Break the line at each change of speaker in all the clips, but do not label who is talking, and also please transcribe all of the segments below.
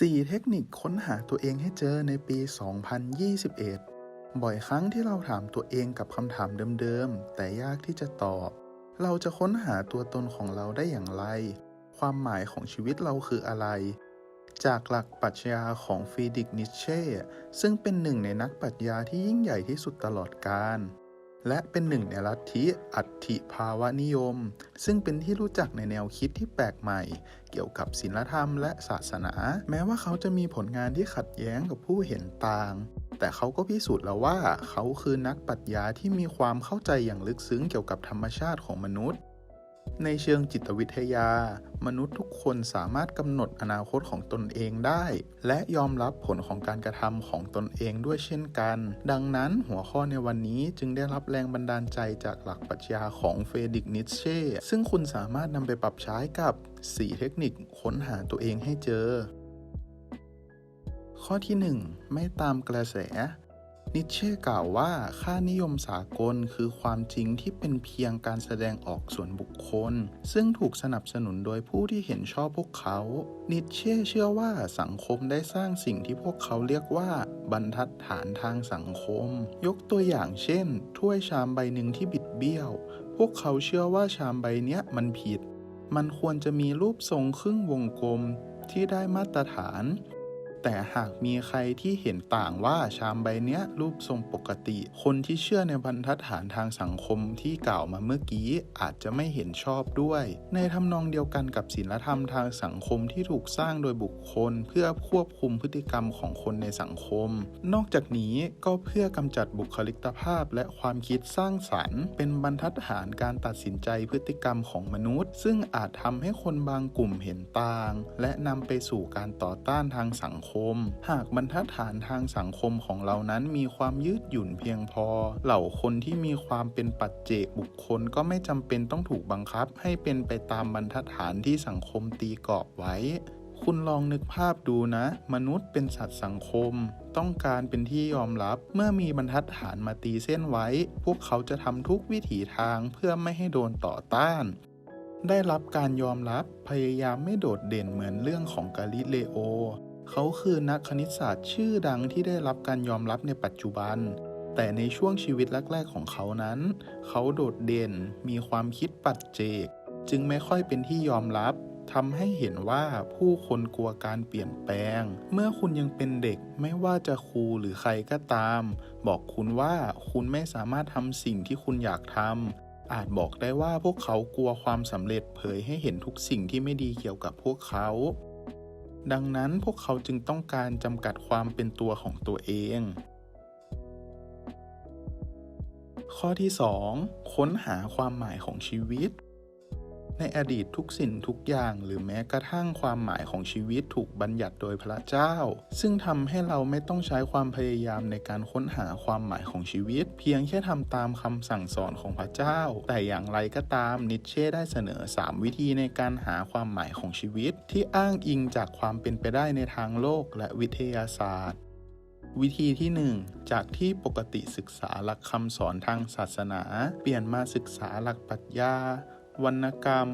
4 เทคนิคค้นหาตัวเองให้เจอในปี 2021 บ่อยครั้งที่เราถามตัวเองกับคำถามเดิมๆ แต่ยากที่จะตอบ เราจะค้นหาตัวตนของเราได้อย่างไร ความหมายของชีวิตเราคืออะไร จากหลักปรัชญาของฟรีดริช นิตเช่ ซึ่งเป็นหนึ่งในนักปรัชญาที่ยิ่งใหญ่ที่สุดตลอดกาล และเป็นหนึ่งในลัทธิอัตถิภาวนิยม ซึ่งเป็นที่รู้จักในแนวคิดที่แปลกใหม่ เกี่ยวกับศีลธรรมและศาสนา แม้ว่าเขาจะมีผลงานที่ขัดแย้งกับผู้เห็นต่าง แต่เขาก็พิสูจน์แล้วว่าเขาคือนักปรัชญาที่มีความเข้าใจอย่างลึกซึ้งเกี่ยวกับธรรมชาติของมนุษย์ ในเชิงจิตวิทยามนุษย์ทุกคนสามารถกำหนดอนาคตของตนเองได้ และยอมรับผลของการกระทำของตนเองด้วยเช่นกัน ดังนั้นหัวข้อในวันนี้จึงได้รับแรงบันดาลใจจากหลักปรัชญาของเฟรดริช นิตเช่ ซึ่งคุณสามารถนำไปปรับใช้กับ 4 เทคนิคค้นหาตัวเองให้เจอ ข้อที่ 1 ไม่ตามกระแส นิตเช่กล่าวว่าค่านิยมสากลคือความจริงที่เป็นเพียงการแสดงออกส่วนบุคคล ซึ่งถูกสนับสนุนโดยผู้ที่เห็นชอบพวกเขา นิตเช่เชื่อว่าสังคมได้สร้างสิ่งที่พวกเขาเรียกว่าบรรทัดฐานทางสังคม ยกตัวอย่างเช่นถ้วยชามใบหนึ่งที่บิดเบี้ยว พวกเขาเชื่อว่าชามใบเนี้ยมันผิด มันควรจะมีรูปทรงครึ่งวงกลมที่ได้มาตรฐาน แต่หากมีใครที่เห็นต่างว่าชามใบเนี้ยรูปทรงปกติ คนที่เชื่อในบรรทัดฐานทางสังคมที่กล่าวมาเมื่อกี้อาจจะไม่เห็นชอบด้วย ในทำนองเดียวกันกับศีลธรรมทางสังคมที่ถูกสร้างโดยบุคคลเพื่อควบคุมพฤติกรรมของคนในสังคม นอกจากนี้ก็เพื่อกำจัดบุคลิกภาพและความคิดสร้างสรรค์เป็นบรรทัดฐานการตัดสินใจพฤติกรรมของมนุษย์ ซึ่งอาจทำให้คนบางกลุ่มเห็นต่างและนำไปสู่การต่อต้านทางสังคมหากบรรทัดฐานทางสังคมของเรานั้นมีความยืดหยุ่นเพียงพอเหล่าคนที่มีความเป็นปัจเจกบุคคลก็ไม่จำเป็นต้องถูกบังคับให้เป็นไปตามบรรทัดฐานที่สังคมตีกรอบไว้คุณลองนึกภาพดูนะมนุษย์เป็นสัตว์สังคมต้องการเป็นที่ยอมรับเมื่อมีบรรทัดฐานมาตีเส้นไว้พวกเขาจะทำทุกวิถีทางเพื่อไม่ให้โดนต่อต้านได้รับการยอมรับพยายามไม่โดดเด่นเหมือนเรื่องของกาลิเลโอเขาคือนักคณิตศาสตร์ชื่อดังที่ได้รับการยอมรับในปัจจุบันแต่ในช่วงชีวิตแรกๆของเขานั้นเขาโดดเด่นมีความคิดปัจเจกจึงไม่ค่อยเป็นที่ยอมรับทำให้เห็นว่าผู้คนกลัวการเปลี่ยนแปลงเมื่อคุณยังเป็นเด็กไม่ว่าจะครูหรือใครก็ตามบอกคุณว่าคุณไม่สามารถทำสิ่งที่คุณอยากทำอาจบอกได้ว่าพวกเขากลัวความสำเร็จเผยให้เห็นทุกสิ่งที่ไม่ดีเกี่ยวกับพวกเขาดังนั้นพวกเขาจึงต้องการจำกัดความเป็นตัวของตัวเองข้อที่ 2 ค้นหาความหมายของชีวิตในอดีตทุกสิ่งทุกอย่างหรือแม้กระทั่งความหมายของชีวิตถูกบัญญัติโดยพระเจ้าซึ่งทำให้เราไม่ต้องใช้ความพยายามในการค้นหาความหมายของชีวิตเพียงแค่ทำตามคำสั่งสอนของพระเจ้าแต่อย่างไรก็ตามนิตเช่ได้เสนอ3วิธีในการหาความหมายของชีวิตที่อ้างอิงจากความเป็นไปได้ในทางโลกและวิทยาศาสตร์วิธีที่ 1 จากที่ปกติศึกษาหลักคำสอนทางศาสนาเปลี่ยนมาศึกษาหลักปรัชญาวรรณกรรม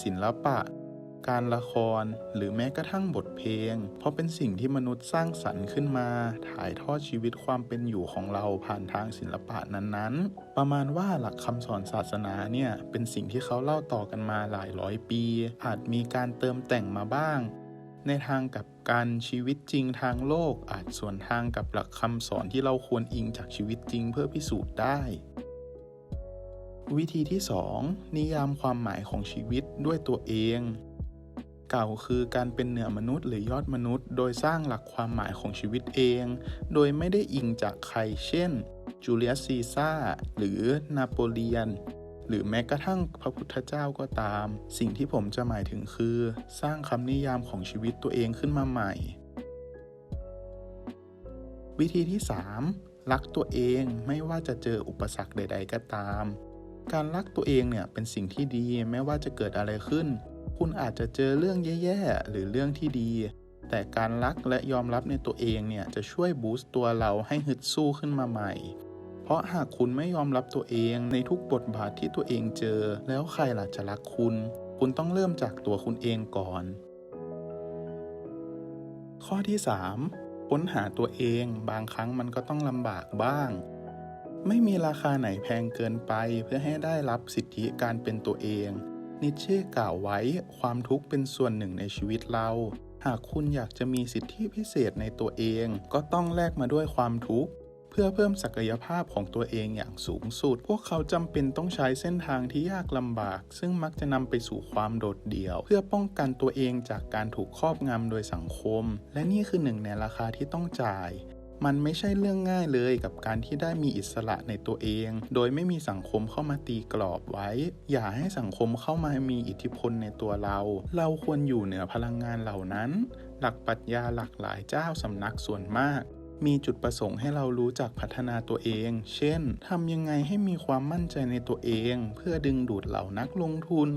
ศิลปะการละครหรือแม้กระทั่งบทเพลงเพราะเป็นสิ่งที่มนุษย์สร้างสรรค์ขึ้นมาถ่ายทอดชีวิตความเป็นอยู่ของเราผ่านทางศิลปะนั้นๆประมาณว่าหลักคำสอนศาสนาเนี่ยเป็นสิ่งที่เขาเล่าต่อกันมาหลายร้อยปีอาจมีการเติมแต่งมาบ้างในทางกับการชีวิตจริงทางโลกอาจสวนทางกับหลักคำสอนที่เราควรอิงจากชีวิตจริงเพื่อพิสูจน์ได้วิธีที่ 2 นิยามความหมายของชีวิตด้วยตัวเองกล่าวคือการเป็นเหนือมนุษย์หรือยอดมนุษย์โดยสร้างหลักความหมายของชีวิตเองโดยไม่ได้อิงจากใครเช่นจูเลียสซีซ่าหรือนาโปเลียนหรือแม้กระทั่งพระพุทธเจ้าก็ตามสิ่งที่ผมจะหมายถึงคือสร้างคำนิยามของชีวิตตัวเองขึ้นมาใหม่วิธีที่ 3 รักตัวเองไม่ว่าจะเจออุปสรรคใดๆก็ตามการรักตัวเองเนี่ยเป็นสิ่งที่ดีไม่ว่าจะเกิดอะไรขึ้นคุณอาจจะเจอเรื่องแย่ๆหรือเรื่องที่ดีแต่การรักและยอมรับในตัวเองเนี่ยจะช่วยบูสต์ตัวเราให้ฮึดสู้ขึ้นมาใหม่เพราะหากคุณไม่ยอมรับตัวเองในทุกบทบาทที่ตัวเองเจอแล้วใครล่ะจะรักคุณต้องเริ่มจากตัวคุณเองก่อน ข้อที่ 3 ค้นหาตัวเองบางครั้งมันก็ต้องลำบากบ้างไม่มีราคาไหนแพงเกินไปเพื่อให้ได้รับสิทธิการเป็นตัวเองนิเช่กล่าวไว้ความทุกข์เป็นส่วนหนึ่งในชีวิตเราหากคุณอยากจะมีสิทธิพิเศษในตัวเองก็ต้องแลกมาด้วยความทุกข์เพื่อเพิ่มศักยภาพของตัวเองอย่างสูงสุดพวกเขาจำเป็นต้องใช้เส้นทางที่ยากลำบากซึ่งมักจะนำไปสู่ความโดดเดี่ยวเพื่อป้องกันตัวเองจากการถูกครอบงำโดยสังคมและนี่คือหนึ่งในราคาที่ต้องจ่ายมันไม่ใช่เรื่องง่ายเลยกับการที่ได้มีอิสระในตัวเองโดยไม่มีสังคมเข้ามาตีกรอบไว้อย่าให้สังคมเข้ามามีอิทธิพลในตัวเราควรอยู่เหนือพลังงานเหล่านั้นหลักปรัชญาหลากหลายเจ้าสำนักส่วนมากมีจุดประสงค์ให้เรารู้จักพัฒนาตัวเองเช่นทำยังไงให้มีความมั่นใจในตัวเองเพื่อดึงดูดเหล่านักลงทุน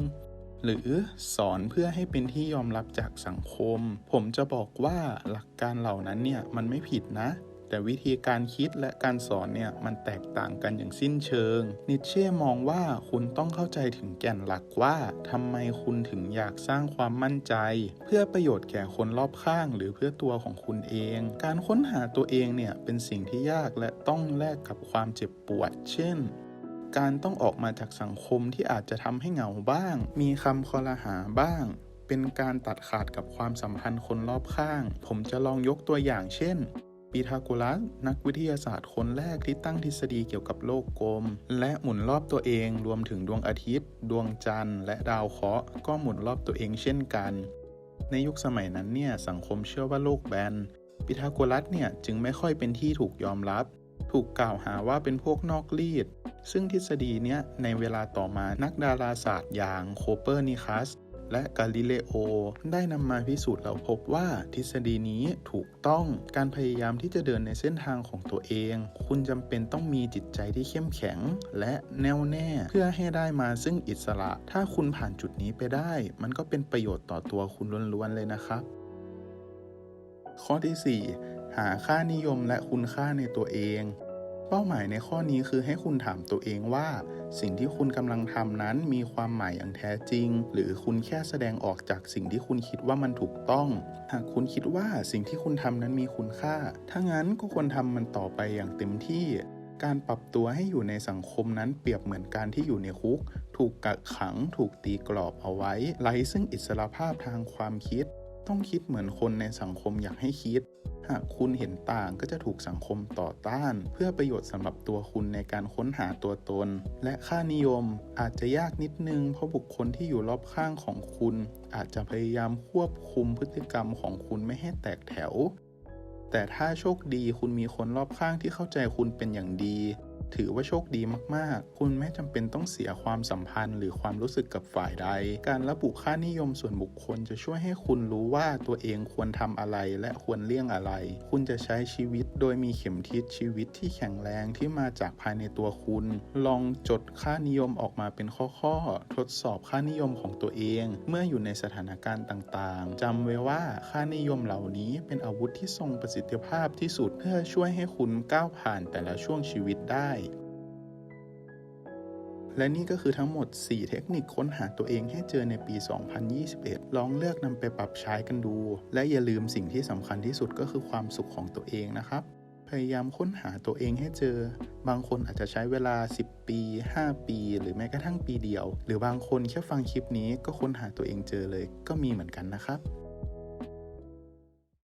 หรือสอนเพื่อให้เป็นที่ยอมรับจากสังคมผมจะบอกว่าหลักการเหล่านั้นเนี่ยมันไม่ผิดนะแต่วิธีการคิดและการสอนเนี่ยมันแตกต่างกันอย่างสิ้นเชิงนิเช่มองว่าคุณต้องเข้าใจถึงแก่นหลักว่าทำไมคุณถึงอยากสร้างความมั่นใจเพื่อประโยชน์แก่คนรอบข้างหรือเพื่อตัวของคุณเองการค้นหาตัวเองเนี่ยเป็นสิ่งที่ยากและต้องแลกกับความเจ็บปวดเช่นการต้องออกมาจากสังคมที่อาจจะทำให้เหงาบ้างมีคำคอรหาบ้างเป็นการตัดขาดกับความสัมพันธ์คนรอบข้างผมจะลองยกตัวอย่างเช่นพีทาโกรัสนักวิทยาศาสตร์คนแรกที่ตั้งทฤษฎีเกี่ยวกับโลกกลมและหมุนรอบตัวเองรวมถึงดวงอาทิตย์ดวงจันทร์และดาวเคราะห์ก็หมุนรอบตัวเองเช่นกันในยุคสมัยนั้นเนี่ยสังคมเชื่อว่าโลกแบนพีทาโกรัสเนี่ยจึงไม่ค่อยเป็นที่ถูกยอมรับถูกกล่าวหาว่าเป็นพวกนอกรีดซึ่งทฤษฎีเนี้ยในเวลาต่อมานักดาราศาสตร์อย่างโคเปอร์นิคัสและกาลิเลโอได้นำมาพิสูจน์แล้วพบว่าทฤษฎีนี้ถูกต้องการพยายามที่จะเดินในเส้นทางของตัวเองคุณจำเป็นต้องมีจิตใจที่เข้มแข็งและแน่วแน่เพื่อให้ได้มาซึ่งอิสระถ้าคุณผ่านจุดนี้ไปได้มันก็เป็นประโยชน์ต่อตัวคุณล้วนๆเลยนะครับข้อที่ 4 หาค่านิยมและคุณค่าในตัวเองเป้าหมายในข้อนี้คือให้คุณถามตัวเองว่าสิ่งที่คุณกำลังทำนั้นมีความหมายอย่างแท้จริงหรือคุณแค่แสดงออกจากสิ่งที่คุณคิดว่ามันถูกต้องหากคุณคิดว่าสิ่งที่คุณทำนั้นมีคุณค่าถ้างั้นก็ควรทำมันต่อไปอย่างเต็มที่การปรับตัวให้อยู่ในสังคมนั้นเปรียบเหมือนการที่อยู่ในคุกถูกกักขังถูกตีกรอบเอาไว้ไร้ซึ่งอิสรภาพทางความคิดต้องคิดเหมือนคนในสังคมอยากให้คิดหากคุณเห็นต่างก็จะถูกสังคมต่อต้านเพื่อประโยชน์สำหรับตัวคุณในการค้นหาตัวตนและค่านิยมอาจจะยากนิดนึงเพราะบุคคลที่อยู่รอบข้างของคุณอาจจะพยายามควบคุมพฤติกรรมของคุณไม่ให้แตกแถวแต่ถ้าโชคดีคุณมีคนรอบข้างที่เข้าใจคุณเป็นอย่างดีถือว่าโชคดีมากๆคุณไม่จำเป็นต้องเสียความสัมพันธ์หรือความรู้สึกกับฝ่ายใดการระบุค่านิยมส่วนบุคคลจะช่วยให้คุณรู้ว่าตัวเองควรทำอะไรและควรเลี่ยงอะไรคุณจะใช้ชีวิตโดยมีเข็มทิศชีวิตที่แข็งแรงที่มาจากภายในตัวคุณลองจดค่านิยมออกมาเป็นข้อๆทดสอบค่านิยมของตัวเองเมื่ออยู่ในสถานการณ์ต่างๆจำไว้ว่าค่านิยมเหล่านี้เป็นอาวุธที่ทรงประสิทธิภาพที่สุดเพื่อช่วยให้คุณก้าวผ่านแต่ละช่วงชีวิตได้และนี่ก็คือทั้งหมด 4 เทคนิคค้นหาตัวเองให้เจอในปี 2021 ลองเลือกนำไปปรับใช้กันดูและอย่าลืมสิ่งที่สำคัญที่สุดก็คือความสุขของตัวเองนะครับพยายามค้นหาตัวเองให้เจอบางคนอาจจะใช้เวลา10 ปี5 ปีหรือแม้กระทั่งปีเดียวหรือบางคนแค่ฟังคลิปนี้ก็ค้นหาตัวเองเจอเลยก็มีเหมือนกันนะครับ